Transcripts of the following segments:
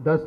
10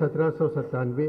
1797,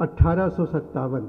1857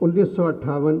1958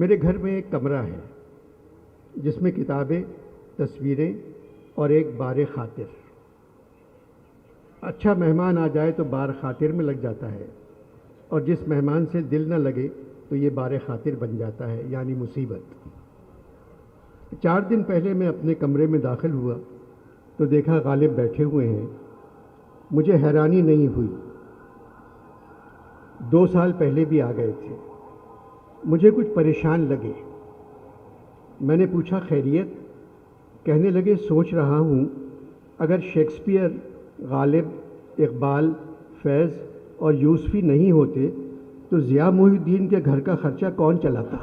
میرے گھر میں ایک کمرہ ہے جس میں کتابیں، تصویریں اور ایک بار خاطر. اچھا مہمان آ جائے تو بار خاطر میں لگ جاتا ہے، اور جس مہمان سے دل نہ لگے تو یہ بار خاطر بن جاتا ہے، یعنی مصیبت. 4 دن پہلے میں اپنے کمرے میں داخل ہوا تو دیکھا غالب بیٹھے ہوئے ہیں. مجھے حیرانی نہیں ہوئی، 2 سال پہلے بھی آ گئے تھے. مجھے کچھ پریشان لگے. میں نے پوچھا خیریت؟ کہنے لگے سوچ رہا ہوں اگر شیکسپیئر، غالب، اقبال، فیض اور یوسفی نہیں ہوتے تو ضیاء محی الدین کے گھر کا خرچہ کون چلاتا؟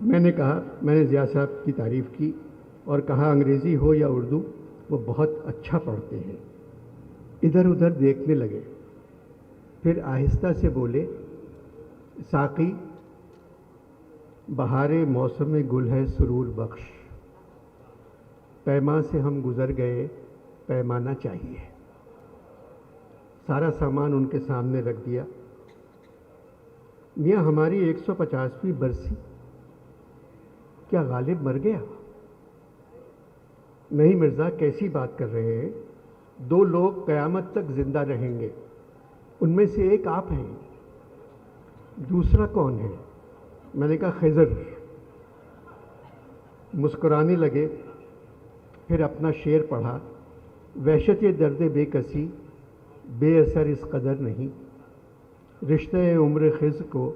میں نے کہا، میں نے ضیاء صاحب کی تعریف کی اور کہا انگریزی ہو یا اردو وہ بہت اچھا پڑھتے ہیں. ادھر ادھر دیکھنے لگے، پھر آہستہ سے بولے ساقی بہار موسم گل ہے سرور بخش، پیماں سے ہم گزر گئے پیمانہ چاہیے. سارا سامان ان کے سامنے رکھ دیا. میاں ہماری 150ویں برسی. کیا غالب مر گیا؟ نہیں مرزا، کیسی بات کر رہے ہیں؟ 2 لوگ قیامت تک زندہ رہیں گے، ان میں سے ایک آپ ہیں. دوسرا کون ہے؟ میں نے کہا خضر. مسکرانے لگے. پھر اپنا شعر پڑھا، وحشت درد بے کسی بے اثر اس قدر نہیں، رشتہ عمر خضر کو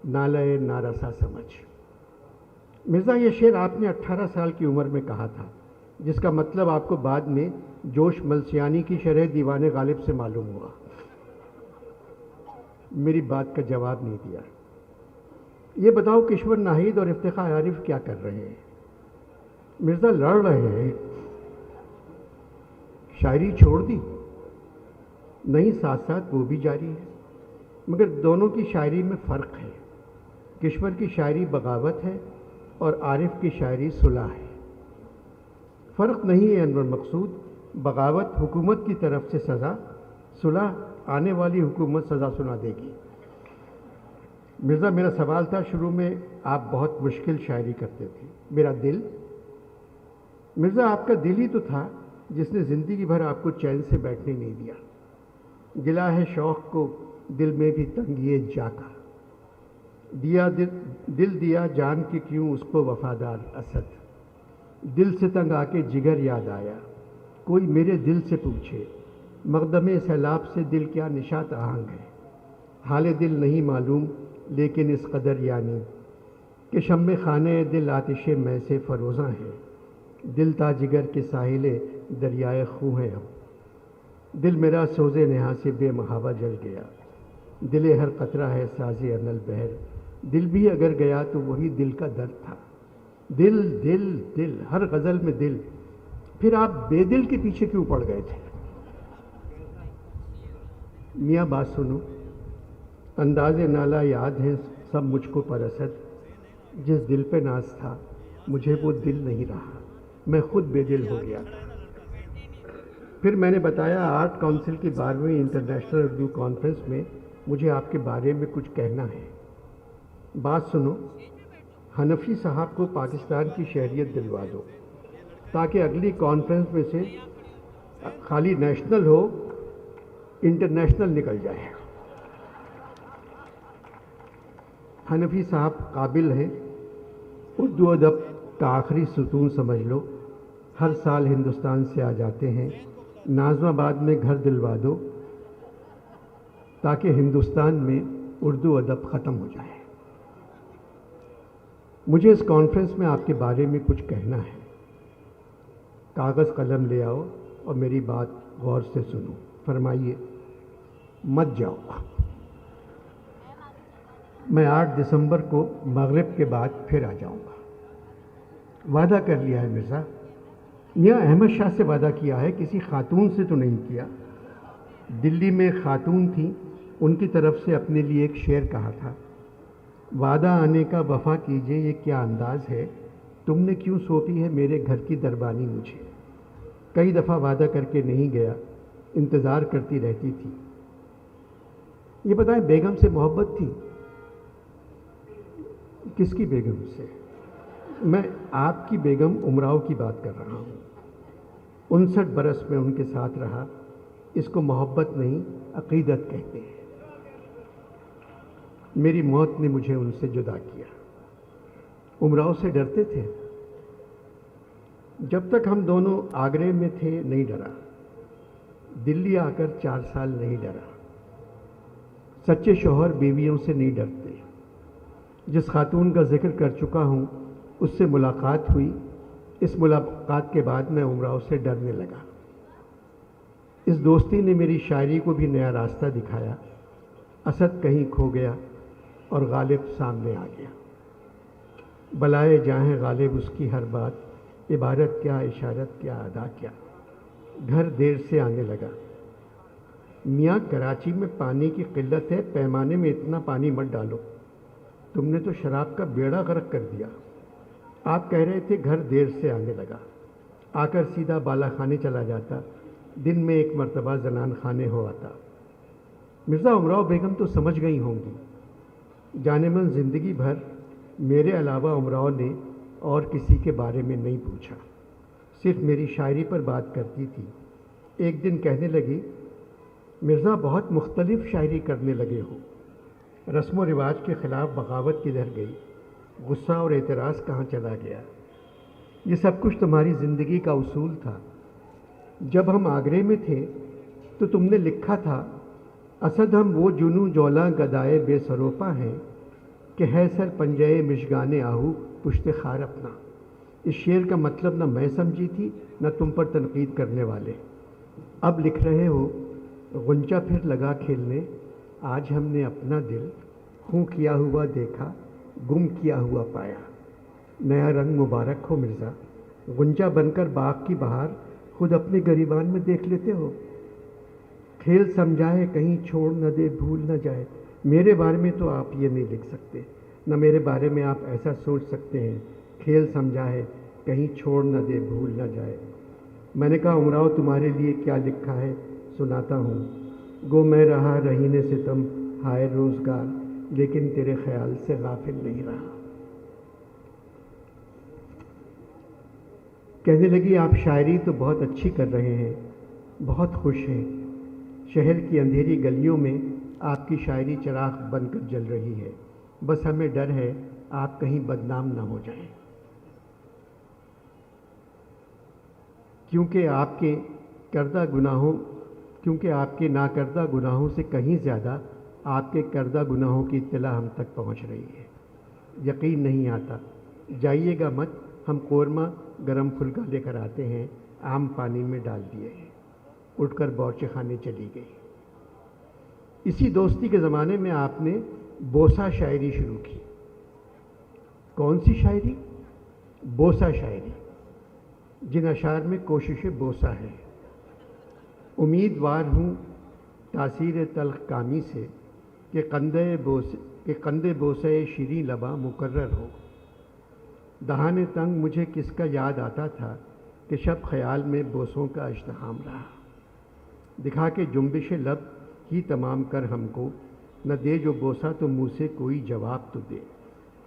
نالہ نارسا سمجھ. مرزا یہ شعر آپ نے 18 سال کی عمر میں کہا تھا، جس کا مطلب آپ کو بعد میں جوش ملسیانی کی شرح دیوان غالب سے معلوم ہوا. میری بات کا جواب نہیں دیا. یہ بتاؤ کشور ناہید اور افتخار عارف کیا کر رہے ہیں؟ مرزا لڑ رہے ہیں. شاعری چھوڑ دی؟ نہیں، ساتھ ساتھ وہ بھی جاری ہے، مگر دونوں کی شاعری میں فرق ہے. کشور کی شاعری بغاوت ہے اور عارف کی شاعری صلح ہے. فرق نہیں ہے انور مقصود. بغاوت حکومت کی طرف سے سزا، صلح آنے والی حکومت سزا سنا دے گی. مرزا میرا سوال تھا، شروع میں آپ بہت مشکل شاعری کرتے تھے. میرا دل؟ مرزا آپ کا دل ہی تو تھا جس نے زندگی بھر آپ کو چین سے بیٹھنے نہیں دیا. گلا ہے شوق کو دل میں بھی تنگ یہ جا کا، دیا دل دیا جان کے کیوں اس کو وفادار اسد. دل سے تنگ آ کے جگر یاد آیا، کوئی میرے دل سے پوچھے مقدم سیلاب سے دل کیا نشاط آہنگ ہے. حال دل نہیں معلوم لیکن اس قدر یعنی کہ شمع خانے دل آتش میں سے فروزاں ہے. دل تا جگر کے ساحل دریائے خوں ہے اب. دل میرا سوز نہا سے بے محابہ جل گیا. دل ہر قطرہ ہے ساز انل بہر. دل بھی اگر گیا تو وہی دل کا درد تھا. دل دل دل، ہر غزل میں دل. پھر آپ بے دل کے پیچھے کیوں پڑ گئے تھے؟ میاں بات سنو، انداز نالا یاد ہے سب مجھ کو پر اسد. جس دل پہ ناز تھا مجھے وہ دل نہیں رہا، میں خود بے دل ہو گیا تھا. پھر میں نے بتایا آرٹ کونسل کی 12ویں انٹرنیشنل اردو کانفرنس میں مجھے آپ کے بارے میں کچھ کہنا ہے. بات سنو، حنفی صاحب کو پاکستان کی شہریت دلوا دو تاکہ اگلی کانفرنس میں سے خالی نیشنل ہو، انٹرنیشنل نکل جائے. حنفی صاحب قابل ہیں، اردو ادب کا آخری ستون سمجھ لو. ہر سال ہندوستان سے آ جاتے ہیں. نازم آباد میں گھر دلوا دو تاکہ ہندوستان میں اردو ادب ختم ہو جائے. مجھے اس کانفرنس میں آپ کے بارے میں کچھ کہنا ہے. کاغذ قلم لے آؤ اور میری بات غور سے سنو. فرمائیے. مت جاؤ. میں 8 دسمبر کو مغرب کے بعد پھر آ جاؤں گا. وعدہ کر لیا ہے مرزا. میاں احمد شاہ سے وعدہ کیا ہے، کسی خاتون سے تو نہیں کیا. دلی میں خاتون تھیں، ان کی طرف سے اپنے لیے ایک شعر کہا تھا، وعدہ آنے کا وفا کیجئے یہ کیا انداز ہے، تم نے کیوں سونپی ہے میرے گھر کی دربانی مجھے. کئی دفعہ وعدہ کر کے نہیں گیا، انتظار کرتی رہتی تھی۔ یہ بتائیں بیگم سے محبت تھی؟ کس کی بیگم سے؟ میں آپ کی بیگم امراؤ کی بات کر رہا ہوں۔ 59 برس میں ان کے ساتھ رہا، اس کو محبت نہیں عقیدت کہتے ہیں۔ میری موت نے مجھے ان سے جدا کیا۔ امراؤ سے ڈرتے تھے؟ جب تک ہم دونوں آگرے میں تھے نہیں ڈرا، دلی آ کر 4 سال نہیں ڈرا۔ سچے شوہر بیویوں سے نہیں ڈرتے۔ جس خاتون کا ذکر کر چکا ہوں اس سے ملاقات ہوئی، اس ملاقات کے بعد میں امراؤ سے ڈرنے لگا۔ اس دوستی نے میری شاعری کو بھی نیا راستہ دکھایا۔ اسد کہیں کھو گیا اور غالب سامنے آ گیا۔ بلائے جاہیں غالب اس کی ہر بات، عبارت کیا اشارت کیا ادا کیا، گھر دیر سے آنے لگا۔ میاں کراچی میں پانی کی قلت ہے، پیمانے میں اتنا پانی مت ڈالو، تم نے تو شراب کا بیڑا غرق کر دیا۔ آپ کہہ رہے تھے گھر دیر سے آنے لگا، آ کر سیدھا بالا خانے چلا جاتا، دن میں 1 مرتبہ زنان خانے ہو آتا۔ مرزا امراؤ بیگم تو سمجھ گئی ہوں گی، جانے من زندگی بھر میرے علاوہ امراؤ نے اور کسی کے بارے میں نہیں پوچھا، صرف میری شاعری پر بات کرتی تھی۔ ایک دن کہنے لگی، مرزا بہت مختلف شاعری کرنے لگے ہو، رسم و رواج کے خلاف بغاوت کدھر گئی، غصہ اور اعتراض کہاں چلا گیا؟ یہ سب کچھ تمہاری زندگی کا اصول تھا۔ جب ہم آگرے میں تھے تو تم نے لکھا تھا، اسد ہم وہ جنو جولاں گدائے بے سروپا ہیں کہ ہے سر پنجے مشگان آہو پشت خار اپنا۔ اس شعر کا مطلب نہ میں سمجھی تھی نہ تم پر تنقید کرنے والے۔ اب لکھ رہے ہو، غنچہ پھر لگا کھیلنے، آج ہم نے اپنا دل خوں کیا ہوا دیکھا، گم کیا ہوا پایا۔ نیا رنگ مبارک ہو مرزا، غنچہ بن کر باغ کی بہار خود اپنے گریبان میں دیکھ لیتے ہو۔ کھیل سمجھائے کہیں چھوڑ نہ دے بھول نہ جائے۔ میرے بارے میں تو آپ یہ نہیں لکھ سکتے، نہ میرے بارے میں آپ ایسا سوچ سکتے ہیں، کھیل سمجھائے کہیں چھوڑ نہ دے بھول نہ جائے۔ میں نے کہا امراؤ تمہارے لیے کیا لکھا ہے سناتا ہوں۔ گو میں رہا رہینے ستم ہائے روزگار، لیکن تیرے خیال سے غافل نہیں رہا۔ کہنے لگی، آپ شاعری تو بہت اچھی کر رہے ہیں، بہت خوش ہیں، شہر کی اندھیری گلیوں میں آپ کی شاعری چراغ بن کر جل رہی ہے، بس ہمیں ڈر ہے آپ کہیں بدنام نہ ہو جائیں، کیونکہ آپ کے ناکردہ گناہوں سے کہیں زیادہ آپ کے کردہ گناہوں کی اطلاع ہم تک پہنچ رہی ہے۔ یقین نہیں آتا، جائیے گا مت، ہم قورمہ گرم پھلکا لے کر آتے ہیں، عام پانی میں ڈال دیے ہیں۔ اٹھ کر باورچی خانے چلی گئی۔ اسی دوستی کے زمانے میں آپ نے بوسہ شاعری شروع کی۔ کون سی شاعری؟ بوسہ شاعری، جن اشعار میں کوشش بوسہ ہے۔ امیدوار ہوں تاثیر تلخ کامی سے کہ قندِ بوسہ شیریں لباں مقرر ہو۔ دہان تنگ مجھے کس کا یاد آتا تھا کہ شب خیال میں بوسوں کا ازدحام رہا۔ دکھا کے جنبش لب ہی تمام کر ہم کو، نہ دے جو بوسہ تو منہ سے کوئی جواب تو دے۔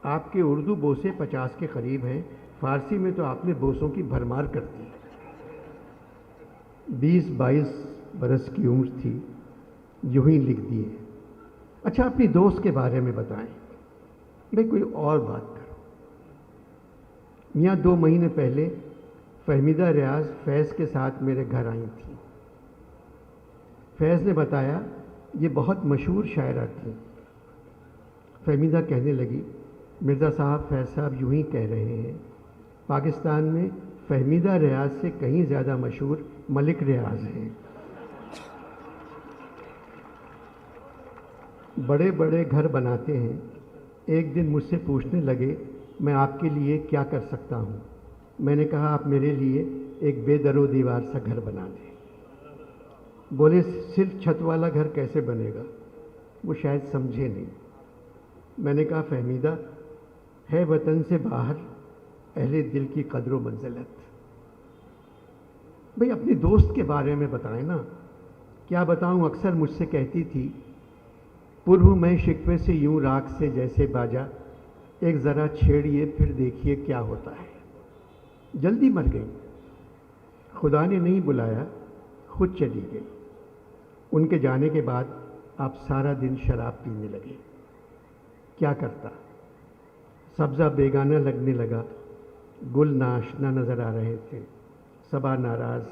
آپ کے اردو بوسے 50 کے قریب ہیں، فارسی میں تو آپ نے بوسوں کی بھرمار کر دی۔ 20-22 برس کی عمر تھی، یوں ہی لکھ دیے۔ اچھا اپنی دوست کے بارے میں بتائیں، میں کوئی اور بات کروں۔ میاں 2 مہینے پہلے فہمیدہ ریاض فیض کے ساتھ میرے گھر آئی تھیں۔ فیض نے بتایا یہ بہت مشہور شاعرہ تھیں۔ فہمیدہ کہنے لگی، مرزا صاحب فیض صاحب یوں ہی کہہ رہے ہیں، پاکستان میں فہمیدہ ریاض سے کہیں زیادہ مشہور ملک ریاض ہیں۔ بڑے بڑے گھر بناتے ہیں۔ ایک دن مجھ سے پوچھنے لگے، میں آپ کے لیے کیا کر سکتا ہوں؟ میں نے کہا آپ میرے لیے ایک بے در و دیوار سا گھر بنا دیں۔ بولے صرف چھت والا گھر کیسے بنے گا؟ وہ شاید سمجھے نہیں۔ میں نے کہا فہمیدہ، ہے وطن سے باہر اہل دل کی قدر و منزلت۔ بھئی اپنی دوست کے بارے میں بتائیں نا. کیا بتاؤں، اکثر مجھ سے کہتی تھی پر ہوں میں شکوے سے یوں راکھ سے جیسے باجا، ایک ذرا چھیڑیے پھر دیکھیے کیا ہوتا ہے. جلدی مر گئی، خدا نے نہیں بلایا، خود چلی گئی. ان کے جانے کے بعد آپ سارا دن شراب پینے لگے. کیا کرتا، سبزہ بیگانہ لگنے لگا، گل ناشنا نظر آ رہے تھے، صبا ناراض،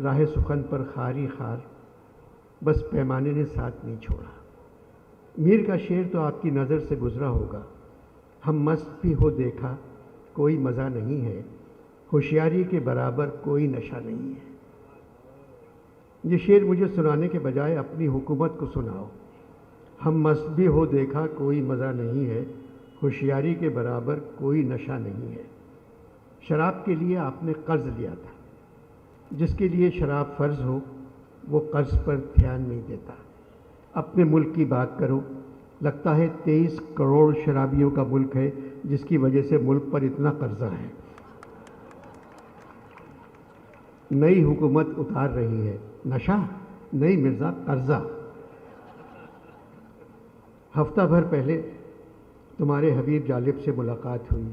راہ سخن پر خاری خار، بس پیمانے نے ساتھ نہیں چھوڑا. میر کا شعر تو آپ کی نظر سے گزرا ہوگا. ہم مست بھی ہو دیکھا کوئی مزہ نہیں ہے، ہوشیاری کے برابر کوئی نشہ نہیں ہے. یہ شعر مجھے سنانے کے بجائے اپنی حکومت کو سناؤ. ہم مست بھی ہو دیکھا کوئی مزہ نہیں ہے، ہوشیاری کے برابر کوئی نشہ نہیں ہے. شراب کے لیے آپ نے قرض لیا تھا. جس کے لیے شراب فرض ہو وہ قرض پر دھیان نہیں دیتا. اپنے ملک کی بات کرو، لگتا ہے 23 کروڑ شرابیوں کا ملک ہے جس کی وجہ سے ملک پر اتنا قرضہ ہے. نئی حکومت اتار رہی ہے، نشہ نہیں مرزا، قرضہ. ہفتہ بھر پہلے تمہارے حبیب جالب سے ملاقات ہوئی.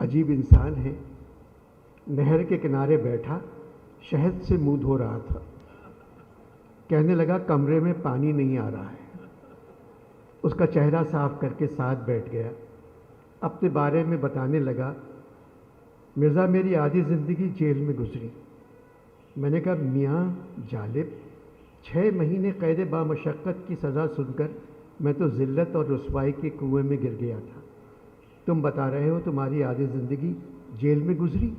عجیب انسان ہے. نہر کے کنارے بیٹھا شہد سے منہ دھو رہا تھا. کہنے لگا کمرے میں پانی نہیں آ رہا ہے. اس کا چہرہ صاف کر کے ساتھ بیٹھ گیا. اپنے بارے میں بتانے لگا، مرزا میری آدھی زندگی جیل میں گزری. میں نے کہا میاں جالب، 6 مہینے قید بامشقت کی سزا سن کر میں تو ذلت اور رسوائی کے کنویں میں گر گیا تھا. تم بتا رہے ہو تمہاری آدھی زندگی جیل میں گزری.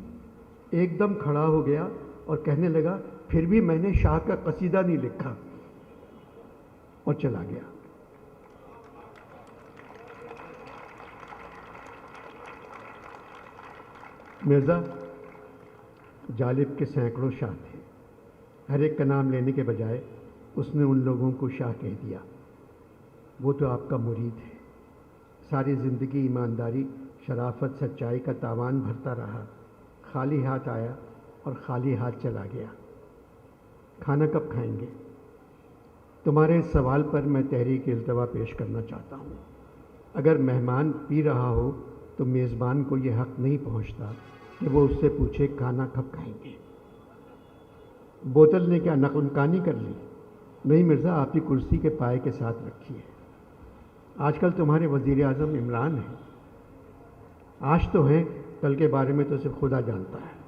ایک دم کھڑا ہو گیا اور کہنے لگا پھر بھی میں نے شاہ کا قصیدہ نہیں لکھا، اور چلا گیا. مرزا جالب کے سینکڑوں شاہ تھے. ہر ایک کا نام لینے کے بجائے اس نے ان لوگوں کو شاہ کہہ دیا. وہ تو آپ کا مرید ہے. ساری زندگی ایمانداری، شرافت، سچائی کا تاوان بھرتا رہا. خالی ہاتھ آیا اور خالی ہاتھ چلا گیا. کھانا کب کھائیں گے؟ تمہارے اس سوال پر میں تحریک التوا پیش کرنا چاہتا ہوں. اگر مہمان پی رہا ہو تو میزبان کو یہ حق نہیں پہنچتا کہ وہ اس سے پوچھے کھانا کب کھائیں گے. بوتل نے کیا نقل مکانی کر لی؟ نہیں مرزا، آپ کی کرسی کے پائے کے ساتھ رکھی ہے. آج کل تمہارے وزیر اعظم عمران ہیں. آج تو ہیں، کل کے بارے میں تو صرف خدا جانتا ہے.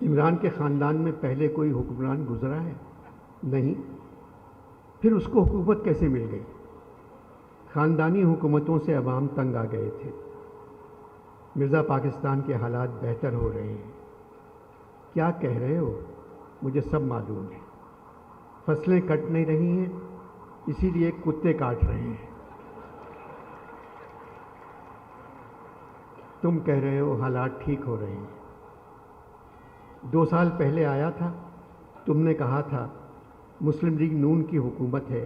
عمران کے خاندان میں پہلے کوئی حکمران گزرا ہے؟ نہیں. پھر اس کو حکومت کیسے مل گئی؟ خاندانی حکومتوں سے عوام تنگ آ گئے تھے. مرزا پاکستان کے حالات بہتر ہو رہے ہیں. کیا کہہ رہے ہو؟ مجھے سب معلوم ہے. فصلیں کٹ نہیں رہی ہیں، اسی لیے کتے کاٹ رہے ہیں. تم کہہ رہے ہو حالات ٹھیک ہو رہے ہیں. 2 سال پہلے آیا تھا، تم نے کہا تھا مسلم لیگ نون کی حکومت ہے،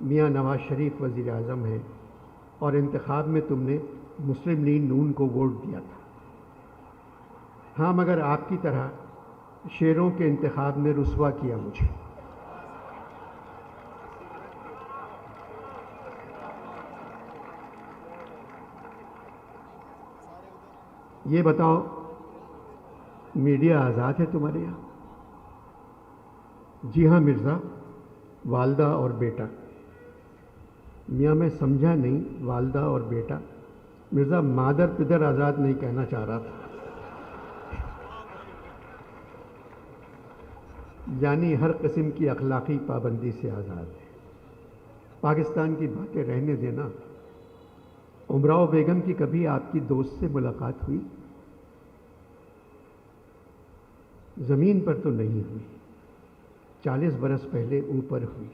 میاں نواز شریف وزیر اعظم ہیں، اور انتخاب میں تم نے مسلم لیگ نون کو ووٹ دیا تھا. ہاں، مگر آپ کی طرح شیروں کے انتخاب نے رسوا کیا مجھے. یہ بتاؤ، میڈیا آزاد ہے تمہارے یہاں؟ جی ہاں مرزا، والدہ اور بیٹا. میاں میں سمجھا نہیں، والدہ اور بیٹا. مرزا مادر پدر آزاد نہیں کہنا چاہ رہا تھا. یعنی ہر قسم کی اخلاقی پابندی سے آزاد ہے. پاکستان کی باتیں رہنے دینا. امراؤ بیگم کی کبھی آپ کی دوست سے ملاقات ہوئی؟ زمین پر تو نہیں ہوئی، 40 برس پہلے اوپر ہوئی.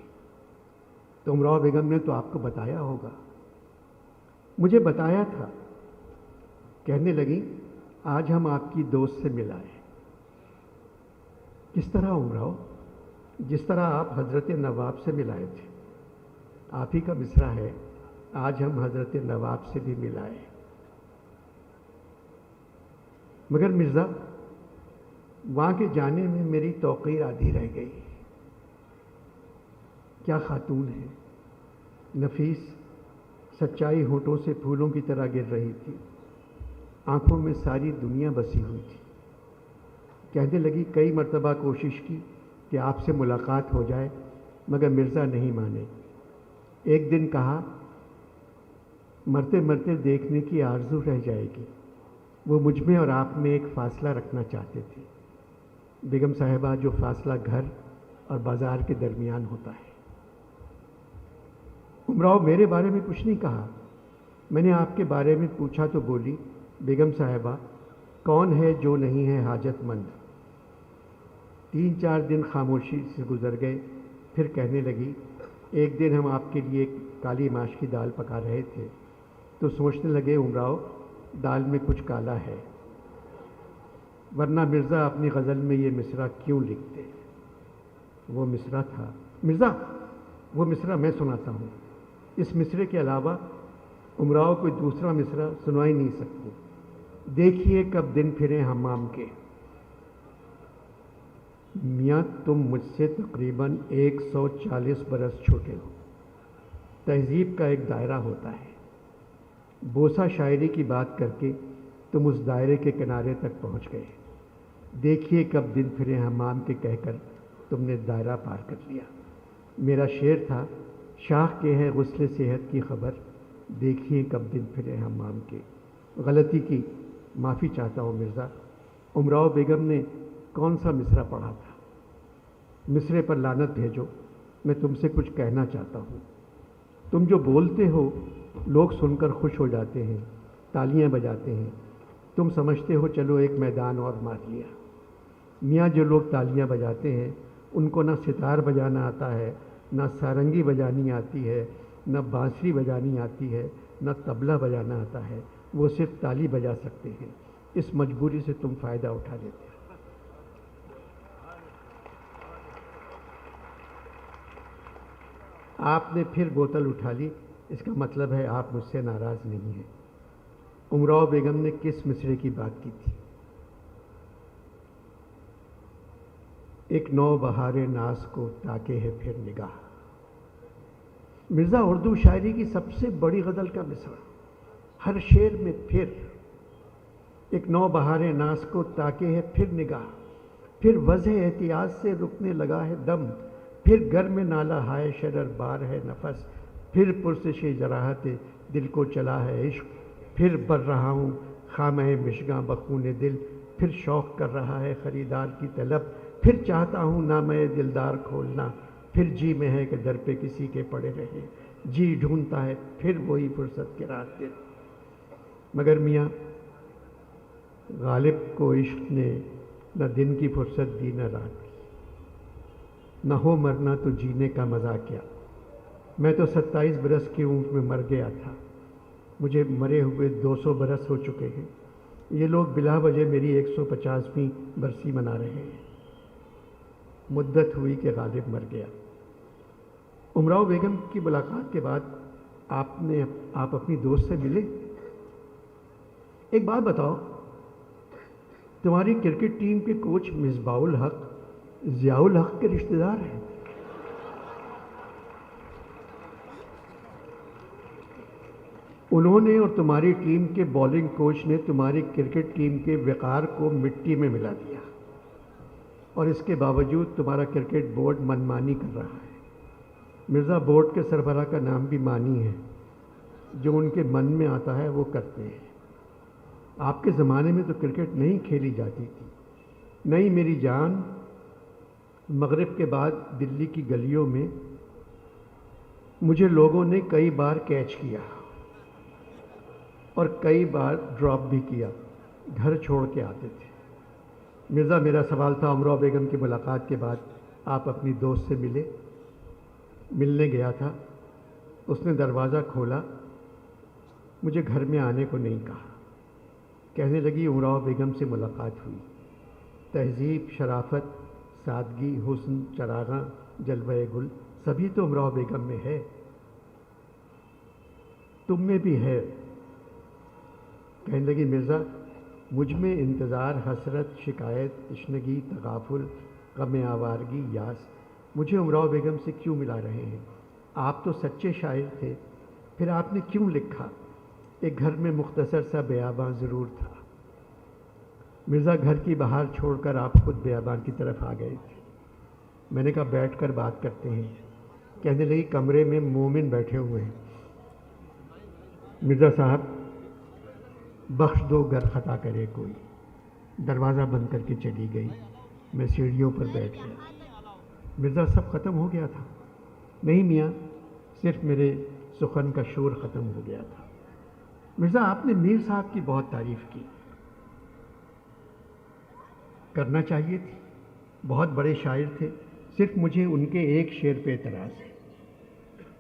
تو امراؤ بیگم نے تو آپ کو بتایا ہوگا. مجھے بتایا تھا. کہنے لگی آج ہم آپ کی دوست سے ملائے. کس طرح امراؤ؟ جس طرح آپ حضرت نواب سے ملائے تھے. آپ ہی کا مصرع ہے، آج ہم حضرت نواب سے بھی ملائے. مگر مرزا وہاں کے جانے میں میری توقیر آدھی رہ گئی۔ کیا خاتون ہے، نفیس، سچائی ہونٹوں سے پھولوں کی طرح گر رہی تھی، آنکھوں میں ساری دنیا بسی ہوئی تھی۔ کہنے لگی کئی مرتبہ کوشش کی کہ آپ سے ملاقات ہو جائے، مگر مرزا نہیں مانے۔ ایک دن کہا مرتے مرتے دیکھنے کی آرزو رہ جائے گی۔ وہ مجھ میں اور آپ میں ایک فاصلہ رکھنا چاہتے تھے، بیگم صاحبہ، جو فاصلہ گھر اور بازار کے درمیان ہوتا ہے۔ امراؤ میرے بارے میں کچھ نہیں کہا۔ میں نے آپ کے بارے میں پوچھا تو بولی بیگم صاحبہ کون ہے جو نہیں ہے حاجت مند۔ 3-4 دن خاموشی سے گزر گئے، پھر کہنے لگی ایک دن ہم آپ کے لیے کالی ماش کی دال پکا رہے تھے تو سوچنے لگے امراؤ دال میں کچھ کالا ہے، ورنہ مرزا اپنی غزل میں یہ مصرع کیوں لکھتے؟ وہ مصرع تھا مرزا، وہ مصرع میں سناتا ہوں۔ اس مصرع کے علاوہ امراؤ کوئی دوسرا مصرع سنا ہی نہیں سکتی۔ دیکھیے کب دن پھرے حمام کے، میاں تم مجھ سے تقریباً 140 برس چھوٹے ہو۔ تہذیب کا ایک دائرہ ہوتا ہے، بوسہ شاعری کی بات کر کے تم اس دائرے کے کنارے تک پہنچ گئے۔ دیکھیے کب دن پھرے حمام کے کہہ کر تم نے دائرہ پار کر لیا۔ میرا شعر تھا شاخ کے ہے غسل صحت کی خبر، دیکھیے کب دن پھرے حمام کے۔ غلطی کی معافی چاہتا ہوں مرزا۔ امراؤ بیگم نے کون سا مصرع پڑھا تھا؟ مصرے پر لعنت بھیجو، میں تم سے کچھ کہنا چاہتا ہوں۔ تم جو بولتے ہو لوگ سن کر خوش ہو جاتے ہیں، تالیاں بجاتے ہیں۔ تم سمجھتے ہو چلو ایک میدان اور مار لیا۔ میاں جو لوگ تالیاں بجاتے ہیں ان کو نہ ستار بجانا آتا ہے، نہ سارنگی بجانی آتی ہے، نہ بانسری بجانی آتی ہے، نہ طبلہ بجانا آتا ہے، وہ صرف تالی بجا سکتے ہیں۔ اس مجبوری سے تم فائدہ اٹھا لیتے ہو۔ آپ نے پھر بوتل اٹھا لی، اس کا مطلب ہے آپ مجھ سے ناراض نہیں ہیں۔ امراؤ بیگم نے کس مصرے کی بات کی تھی؟ ایک نو بہار ناز کو تاکے ہے پھر نگاہ۔ مرزا اردو شاعری کی سب سے بڑی غزل کا مصرع، ہر شعر میں پھر۔ ایک نو بہار ناز کو تاکے ہے پھر نگاہ، پھر وضع احتیاط سے رکنے لگا ہے دم، پھر گر میں نالہ ہائے شرر بار ہے نفس، پھر پرسش جراحت دل کو چلا ہے عشق، پھر بر رہا ہوں خامہ مشگاں بخون دل، پھر شوق کر رہا ہے خریدار کی طلب، پھر چاہتا ہوں نامہ دلدار کھولنا، پھر جی میں ہے کہ در پہ کسی کے پڑے رہے، جی ڈھونڈتا ہے پھر وہی فرصت کے راستے۔ مگر میاں غالب کو عشق نے نہ دن کی فرصت دی نہ رات کی، نہ ہو مرنا تو جینے کا مزہ کیا۔ میں تو 27 برس کی عمر میں مر گیا تھا، مجھے مرے ہوئے 200 برس ہو چکے ہیں۔ یہ لوگ بلا وجہ میری 150ویں برسی منا رہے ہیں۔ مدت ہوئی کہ غالب مر گیا۔ امراؤ بیگم کی ملاقات کے بعد آپ اپنی دوست سے ملے؟ ایک بات بتاؤ، تمہاری کرکٹ ٹیم کے کوچ مصباح الحق ضیاء الحق کے رشتہ دار ہیں؟ انہوں نے اور تمہاری ٹیم کے بالنگ کوچ نے تمہاری کرکٹ ٹیم کے وقار کو مٹی میں ملا دیا، اور اس کے باوجود تمہارا کرکٹ بورڈ منمانی کر رہا ہے۔ مرزا بورڈ کے سربراہ کا نام بھی مانی ہے، جو ان کے من میں آتا ہے وہ کرتے ہیں۔ آپ کے زمانے میں تو کرکٹ نہیں کھیلی جاتی تھی۔ نہیں میری جان، مغرب کے بعد دلی کی گلیوں میں مجھے لوگوں نے کئی بار کیچ کیا اور کئی بار ڈراپ بھی کیا، گھر چھوڑ کے آتے تھے۔ مرزا میرا سوال تھا، امراؤ بیگم کی ملاقات کے بعد آپ اپنی دوست سے ملے؟ ملنے گیا تھا، اس نے دروازہ کھولا، مجھے گھر میں آنے کو نہیں کہا۔ کہنے لگی امراؤ بیگم سے ملاقات ہوئی، تہذیب، شرافت، سادگی، حسن، چراغاں، جلوہ گل، سبھی تو امراؤ بیگم میں ہے، تم میں بھی ہے۔ کہنے لگی مرزا مجھ میں انتظار، حسرت، شکایت، تشنگی، تغافل، غم آوارگی، یاس مجھے امراؤ بیگم سے کیوں ملا رہے ہیں؟ آپ تو سچے شاعر تھے، پھر آپ نے کیوں لکھا؟ ایک گھر میں مختصر سا بیاباں ضرور تھا۔ مرزا گھر کی باہر چھوڑ کر آپ خود بیابان کی طرف آ گئے تھے۔ میں نے کہا بیٹھ کر بات کرتے ہیں۔ کہنے لگی کمرے میں مومن بیٹھے ہوئے ہیں۔ مرزا صاحب بخش دو گر خطا کرے کوئی۔ دروازہ بند کر کے چلی گئی۔ میں سیڑھیوں پر بیٹھ گیا۔ مرزا سب ختم ہو گیا تھا؟ نہیں میاں، صرف میرے سخن کا شور ختم ہو گیا تھا۔ مرزا آپ نے میر صاحب کی بہت تعریف کی۔ کرنا چاہیے تھی، بہت بڑے شاعر تھے، صرف مجھے ان کے ایک شعر پہ اعتراض ہے۔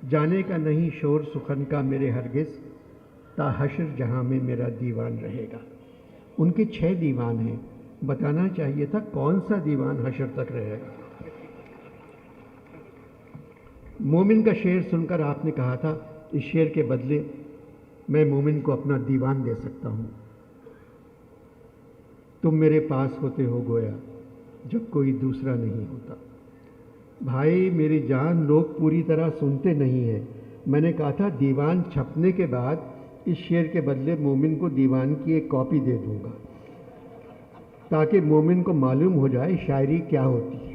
جانے کا نہیں شور سخن کا میرے ہرگز، تا حشر جہاں میں میرا دیوان رہے گا۔ ان کے 6 دیوان ہیں، بتانا چاہیے تھا کون سا دیوان حشر تک رہے گا۔ مومن کا شعر سن کر آپ نے کہا تھا اس شعر کے بدلے میں مومن کو اپنا دیوان دے سکتا ہوں۔ تم میرے پاس ہوتے ہو گویا جب کوئی دوسرا نہیں ہوتا۔ بھائی میری جان، لوگ پوری طرح سنتے نہیں ہیں۔ میں نے کہا تھا دیوان چھپنے کے بعد اس شعر کے بدلے مومن کو دیوان کی ایک کاپی دے دوں گا، تاکہ مومن کو معلوم ہو جائے شاعری کیا ہوتی ہے۔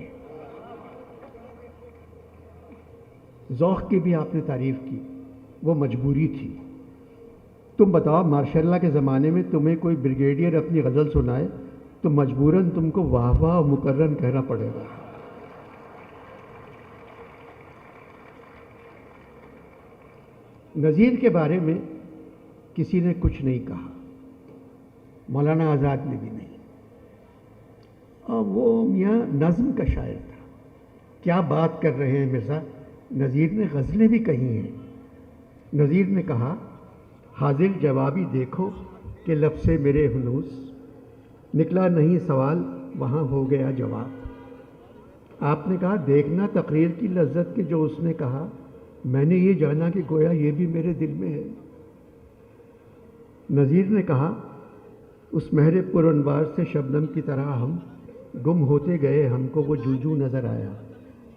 ذوق کی بھی آپ نے تعریف کی، وہ مجبوری تھی۔ تم بتاؤ ماشاء اللہ کے زمانے میں تمہیں کوئی بریگیڈیئر اپنی غزل سنائے تو مجبوراً تم کو واہ واہ مکرم کہنا پڑے گا۔ نظیر کے بارے میں کسی نے کچھ نہیں کہا، مولانا آزاد نے بھی نہیں، اور وہ میاں نظم کا شاعر تھا۔ کیا بات کر رہے ہیں مرزا، نظیر نے غزلیں بھی کہی ہیں۔ نظیر نے کہا حاضر جوابی دیکھو کہ لب سے میرے ہنوز، نکلا نہیں سوال وہاں ہو گیا جواب۔ آپ نے کہا دیکھنا تقریر کی لذت کہ جو اس نے کہا، میں نے یہ جانا کہ گویا یہ بھی میرے دل میں ہے۔ نظیر نے کہا اس مہر پرانوار سے شبنم کی طرح ہم گم ہوتے گئے، ہم کو وہ جوجو نظر آیا۔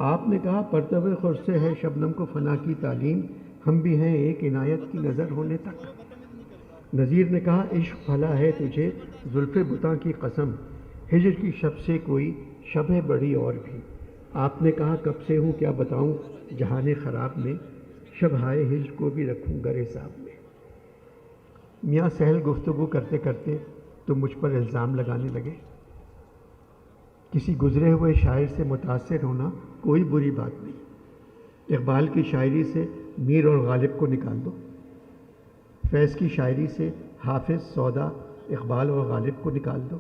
آپ نے کہا پرتو خور سے ہے شبنم کو فنا کی تعلیم، ہم بھی ہیں ایک عنایت کی نظر ہونے تک۔ نظیر نے کہا عشق بھلا ہے تجھے زلف بتاں کی قسم، ہجر کی شب سے کوئی شب ہے بڑی اور بھی۔ آپ نے کہا کب سے ہوں کیا بتاؤں جہان خراب میں، شب ہائے ہجر کو بھی رکھوں گر حساب میں۔ میاں سہل گفتگو کرتے کرتے تم مجھ پر الزام لگانے لگے۔ کسی گزرے ہوئے شاعر سے متاثر ہونا کوئی بری بات نہیں۔ اقبال کی شاعری سے میر اور غالب کو نکال دو، فیض کی شاعری سے حافظ، سودا، اقبال اور غالب کو نکال دو،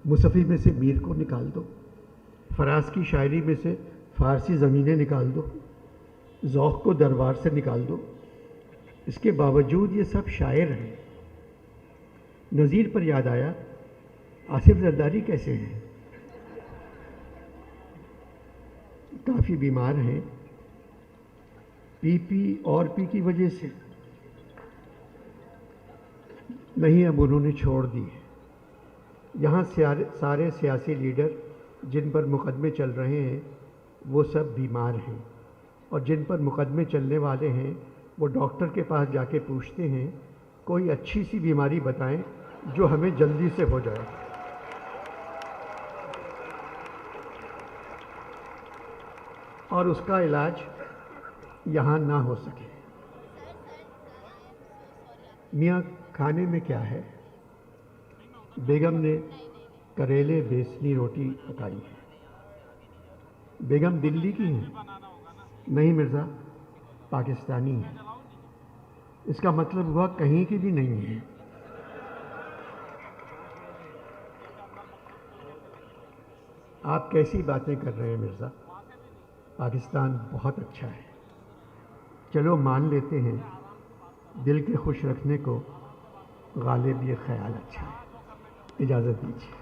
مصفی میں سے میر کو نکال دو، فراز کی شاعری میں سے فارسی زمینیں نکال دو، ذوق کو دربار سے نکال دو۔ اس کے باوجود یہ سب شاعر ہیں۔ نظیر پر یاد آیا آصف زرداری کیسے ہیں؟ کافی بیمار ہیں، پی کی وجہ سے نہیں، اب انہوں نے چھوڑ دی ہے۔ یہاں سارے سیاسی لیڈر جن پر مقدمے چل رہے ہیں وہ سب بیمار ہیں، اور جن پر مقدمے چلنے والے ہیں وہ ڈاکٹر کے پاس جا کے پوچھتے ہیں کوئی اچھی سی بیماری بتائیں جو ہمیں جلدی سے ہو جائے، اور اس کا علاج یہاں نہ ہو سکے۔ میاں کھانے میں کیا ہے؟ بیگم نے کریلے بیسنی روٹی پکائی ہے۔ بیگم دلی کی ہیں؟ نہیں مرزا، پاکستانی ہیں۔ اس کا مطلب ہوا کہیں کی بھی نہیں ہے۔ آپ کیسی باتیں کر رہے ہیں مرزا، پاکستان بہت اچھا ہے۔ چلو مان لیتے ہیں، دل کے خوش رکھنے کو غالب یہ خیال اچھا ہے۔ اجازت دیجیے۔